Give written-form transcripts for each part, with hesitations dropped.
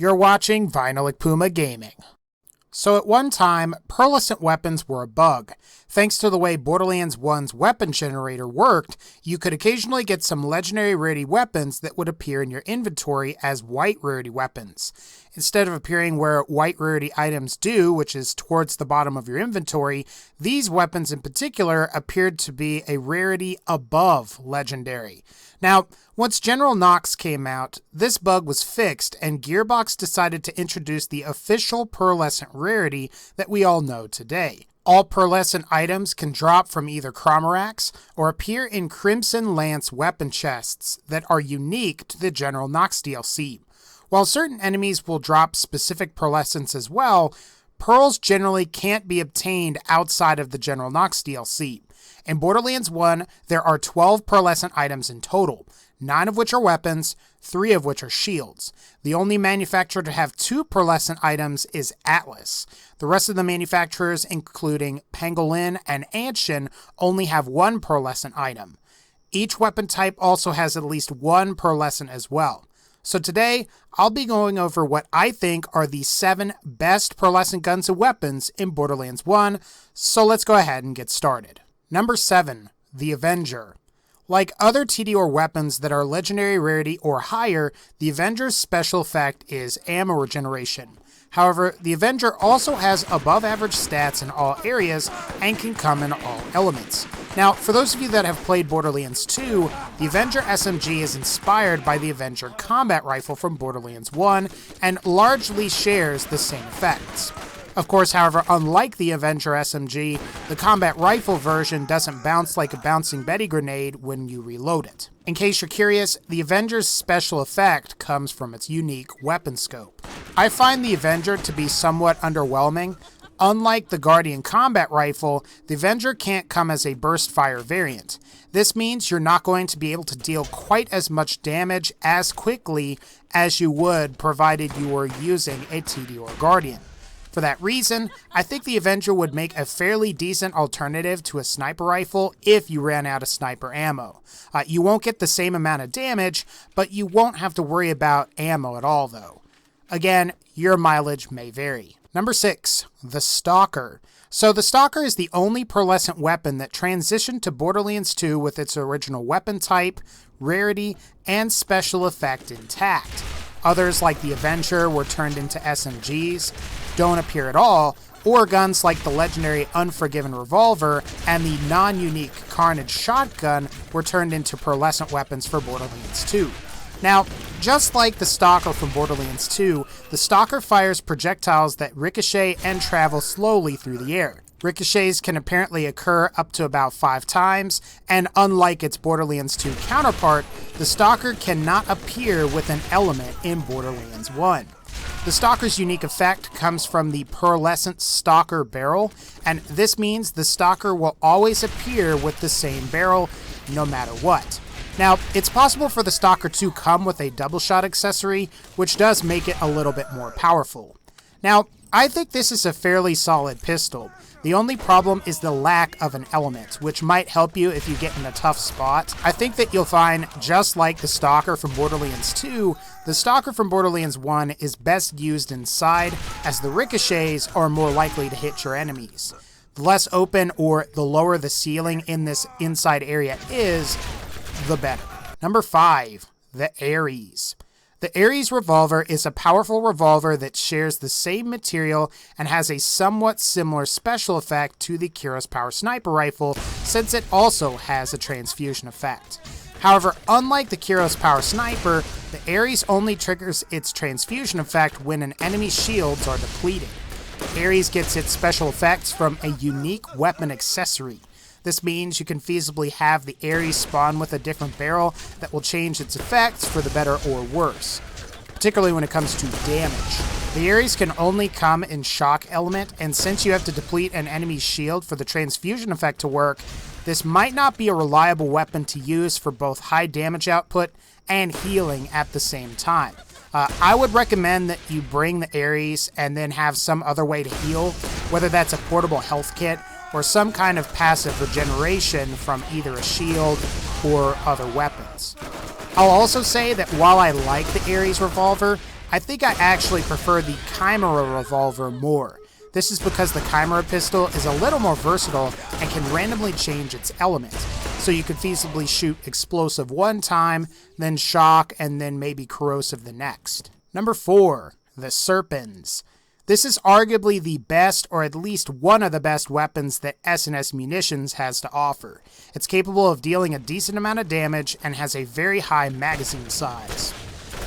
You're watching VinylicPumagaming. So at one time, pearlescent weapons were a bug. Thanks to the way Borderlands 1's weapon generator worked, you could occasionally get some legendary rarity weapons that would appear in your inventory as white rarity weapons. Instead of appearing where white rarity items do, which is towards the bottom of your inventory, these weapons in particular appeared to be a rarity above legendary. Now, once General Knox came out, this bug was fixed and Gearbox decided to introduce the official pearlescent rarity that we all know today. All pearlescent items can drop from either Chromorax or appear in Crimson Lance weapon chests that are unique to the General Knox DLC. While certain enemies will drop specific pearlescents as well, pearls generally can't be obtained outside of the General Knox DLC. In Borderlands 1, there are 12 pearlescent items in total, 9 of which are weapons, 3 of which are shields. The only manufacturer to have 2 pearlescent items is Atlas. The rest of the manufacturers, including Pangolin and Anshin, only have 1 pearlescent item. Each weapon type also has at least 1 pearlescent as well. So today, I'll be going over what I think are the 7 best pearlescent guns and weapons in Borderlands 1, so let's go ahead and get started. Number 7, the Avenger. Like other TDR weapons that are legendary rarity or higher, the Avenger's special effect is ammo regeneration. However, the Avenger also has above average stats in all areas and can come in all elements. Now, for those of you that have played Borderlands 2, the Avenger SMG is inspired by the Avenger combat rifle from Borderlands 1 and largely shares the same effects. Of course, however, unlike the Avenger SMG, the combat rifle version doesn't bounce like a bouncing Betty grenade when you reload it. In case you're curious, the Avenger's special effect comes from its unique weapon scope. I find the Avenger to be somewhat underwhelming. Unlike the Guardian combat rifle, the Avenger can't come as a burst fire variant. This means you're not going to be able to deal quite as much damage as quickly as you would provided you were using a TDR Guardian. For that reason, I think the Avenger would make a fairly decent alternative to a sniper rifle if you ran out of sniper ammo. You won't get the same amount of damage, but you won't have to worry about ammo at all though. Again, your mileage may vary. Number 6, the Stalker. So the Stalker is the only pearlescent weapon that transitioned to Borderlands 2 with its original weapon type, rarity, and special effect intact. Others, like the Avenger, were turned into SMGs, don't appear at all, or guns like the legendary Unforgiven Revolver and the non-unique Carnage Shotgun were turned into pearlescent weapons for Borderlands 2. Now, just like the Stalker from Borderlands 2, the Stalker fires projectiles that ricochet and travel slowly through the air. Ricochets can apparently occur up to about 5 times, and unlike its Borderlands 2 counterpart, the Stalker cannot appear with an element in Borderlands 1. The Stalker's unique effect comes from the pearlescent Stalker barrel, and this means the Stalker will always appear with the same barrel no matter what. Now, it's possible for the Stalker to come with a double shot accessory, which does make it a little bit more powerful. Now, I think this is a fairly solid pistol. The only problem is the lack of an element, which might help you if you get in a tough spot. I think that you'll find, just like the Stalker from Borderlands 2, the Stalker from Borderlands 1 is best used inside, as the ricochets are more likely to hit your enemies. The less open or the lower the ceiling in this inside area is, the better. Number 5, the Aries. The Aries Revolver is a powerful revolver that shares the same material and has a somewhat similar special effect to the Kuros Power Sniper Rifle, since it also has a transfusion effect. However, unlike the Kuros Power Sniper, the Aries only triggers its transfusion effect when an enemy's shields are depleted. Aries gets its special effects from a unique weapon accessory. This means you can feasibly have the Aries spawn with a different barrel that will change its effects for the better or worse, particularly when it comes to damage. The Aries can only come in shock element, and since you have to deplete an enemy's shield for the transfusion effect to work, this might not be a reliable weapon to use for both high damage output and healing at the same time. I would recommend that you bring the Aries and then have some other way to heal, whether that's a portable health kit or some kind of passive regeneration from either a shield or other weapons. I'll also say that while I like the Aries Revolver, I think I actually prefer the Chimera Revolver more. This is because the Chimera pistol is a little more versatile and can randomly change its element. So you could feasibly shoot explosive one time, then shock, and then maybe corrosive the next. Number 4, the Serpens. This is arguably the best, or at least one of the best weapons that S&S Munitions has to offer. It's capable of dealing a decent amount of damage and has a very high magazine size.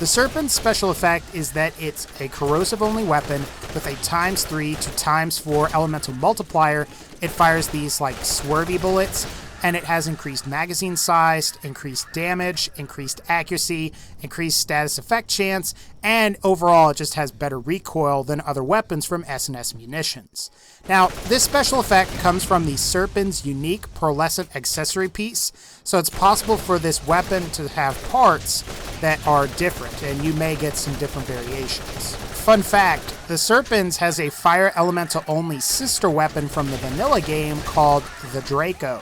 The Serpens special effect is that it's a corrosive-only weapon with a ×3 to ×4 elemental multiplier. It fires these like swervy bullets, and it has increased magazine size, increased damage, increased accuracy, increased status effect chance, and overall it just has better recoil than other weapons from S&S Munitions. Now, this special effect comes from the Serpens' unique pearlescent accessory piece, so it's possible for this weapon to have parts that are different, and you may get some different variations. Fun fact, the Serpens has a fire elemental only sister weapon from the vanilla game called the Draco.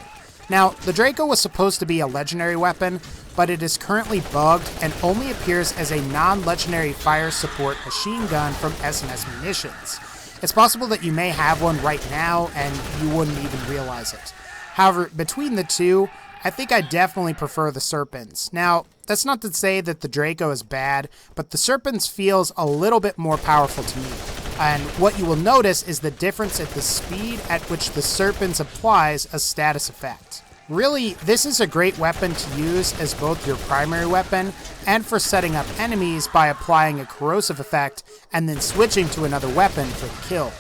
Now, the Draco was supposed to be a legendary weapon, but it is currently bugged and only appears as a non-legendary fire support machine gun from S&S Munitions. It's possible that you may have one right now and you wouldn't even realize it. However, between the two, I think I definitely prefer the Serpens. Now, that's not to say that the Draco is bad, but the Serpens feels a little bit more powerful to me. And what you will notice is the difference at the speed at which the Serpens applies a status effect. Really, this is a great weapon to use as both your primary weapon and for setting up enemies by applying a corrosive effect and then switching to another weapon for the kill.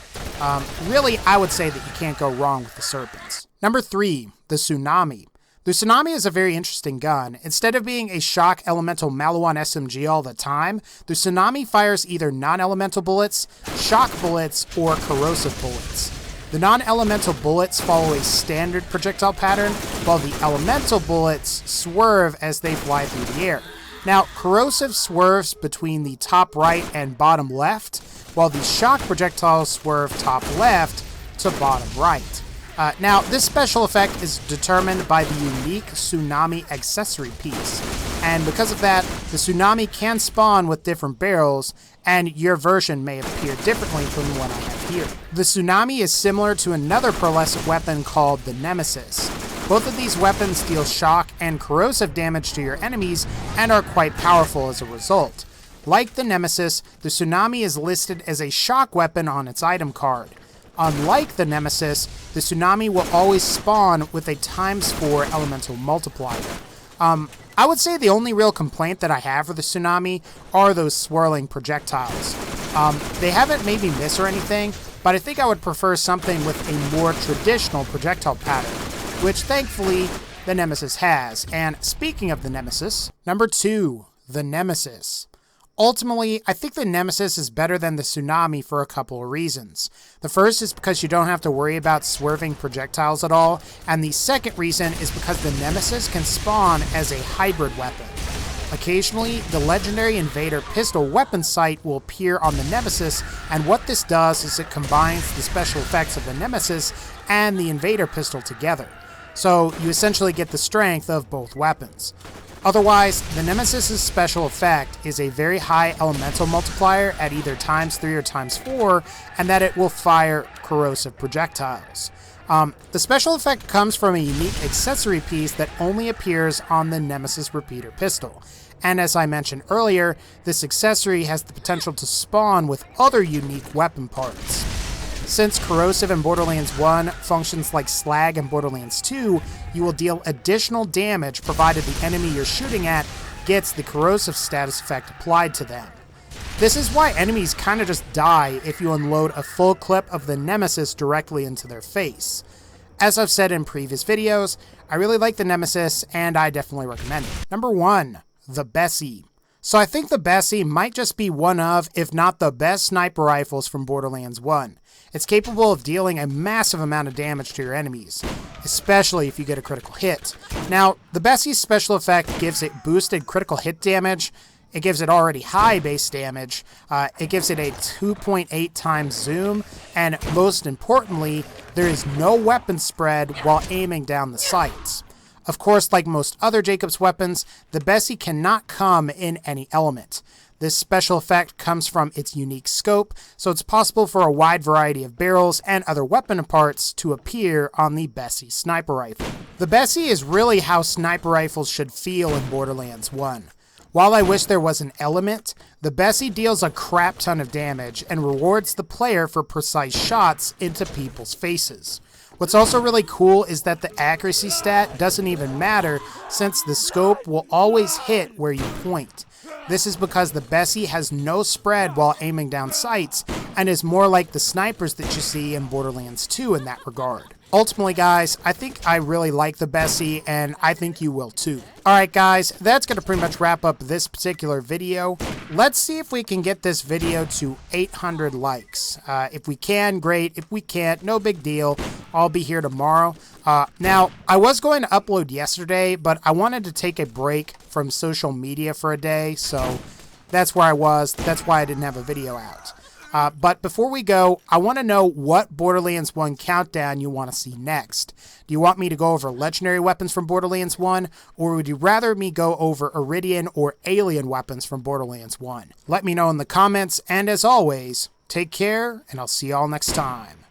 Really, I would say that you can't go wrong with the Serpens. Number 3, the Tsunami. The Tsunami is a very interesting gun. Instead of being a shock elemental Maliwan SMG all the time, the Tsunami fires either non-elemental bullets, shock bullets, or corrosive bullets. The non-elemental bullets follow a standard projectile pattern, while the elemental bullets swerve as they fly through the air. Now, corrosive swerves between the top right and bottom left, while the shock projectiles swerve top left to bottom right. Now, this special effect is determined by the unique Tsunami accessory piece, and because of that, the Tsunami can spawn with different barrels, and your version may appear differently from the one I have here. The Tsunami is similar to another pearlescent weapon called the Nemesis. Both of these weapons deal shock and corrosive damage to your enemies, and are quite powerful as a result. Like the Nemesis, the Tsunami is listed as a shock weapon on its item card. Unlike the Nemesis, the Tsunami will always spawn with a ×4 elemental multiplier. I would say the only real complaint that I have for the Tsunami are those swirling projectiles. They haven't made me miss or anything, but I think I would prefer something with a more traditional projectile pattern, which thankfully the Nemesis has. And speaking of the Nemesis, number 2, the Nemesis. Ultimately, I think the Nemesis is better than the Tsunami for a couple of reasons. The first is because you don't have to worry about swerving projectiles at all, and the second reason is because the Nemesis can spawn as a hybrid weapon. Occasionally, the legendary Invader pistol weapon sight will appear on the Nemesis, and what this does is it combines the special effects of the Nemesis and the Invader pistol together. So you essentially get the strength of both weapons. Otherwise, the Nemesis' special effect is a very high elemental multiplier at either ×3 or ×4, and that it will fire corrosive projectiles. The special effect comes from a unique accessory piece that only appears on the Nemesis repeater pistol. And as I mentioned earlier, this accessory has the potential to spawn with other unique weapon parts. Since corrosive in Borderlands 1 functions like slag in Borderlands 2, you will deal additional damage provided the enemy you're shooting at gets the corrosive status effect applied to them. This is why enemies kind of just die if you unload a full clip of the Nemesis directly into their face. As I've said in previous videos, I really like the Nemesis and I definitely recommend it. Number 1, the Bessie. So I think the Bessie might just be one of, if not the best sniper rifles from Borderlands 1. It's capable of dealing a massive amount of damage to your enemies, especially if you get a critical hit. Now, the Bessie's special effect gives it boosted critical hit damage, it gives it already high base damage, it gives it a 2.8 times zoom, and most importantly, there is no weapon spread while aiming down the sights. Of course, like most other Jacob's weapons, the Bessie cannot come in any element. This special effect comes from its unique scope, so it's possible for a wide variety of barrels and other weapon parts to appear on the Bessie sniper rifle. The Bessie is really how sniper rifles should feel in Borderlands 1. While I wish there was an element, the Bessie deals a crap ton of damage and rewards the player for precise shots into people's faces. What's also really cool is that the accuracy stat doesn't even matter, since the scope will always hit where you point. This is because the Bessie has no spread while aiming down sights, and is more like the snipers that you see in Borderlands 2 in that regard. Ultimately, guys, I think I really like the Bessie, and I think you will too. Alright guys, that's going to pretty much wrap up this particular video. Let's see if we can get this video to 800 likes. If we can, great. If we can't, no big deal. I'll be here tomorrow. Now, I was going to upload yesterday, but I wanted to take a break from social media for a day, so that's where I was. That's why I didn't have a video out. But before we go, I want to know what Borderlands 1 countdown you want to see next. Do you want me to go over legendary weapons from Borderlands 1, or would you rather me go over Eridian or alien weapons from Borderlands 1? Let me know in the comments, and as always, take care, and I'll see y'all next time.